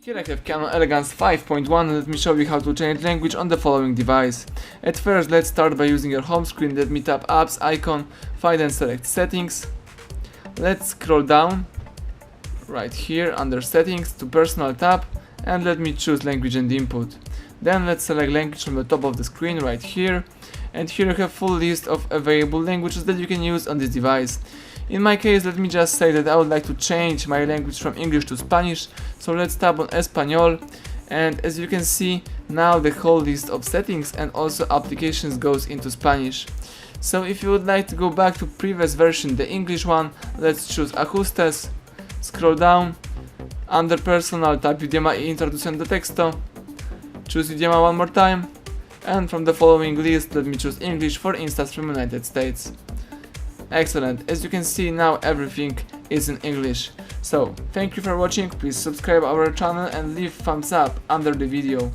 Here I have KIANO Elegance 5.1. Let me show you how to change language on the following device. At first, let's start by using your home screen. Let me tap Apps icon, find and select Settings. Let's scroll down right here under Settings to Personal tab, and let me choose Language and Input. Then let's select language from the top of the screen right here, and here you have full list of available languages that you can use on this device. In my case, let me just say that I would like to change my language from English to Spanish, so let's tap on Español, and as you can see, now the whole list of settings and also applications goes into Spanish. So if you would like to go back to previous version, the English one, let's choose Ajustes, scroll down, under Personal tap Idioma y Introducción de Texto, choose Idioma one more time, and from the following list, let me choose English, for instance from United States. Excellent, as you can see now everything is in English. So, thank you for watching, please subscribe our channel and leave thumbs up under the video.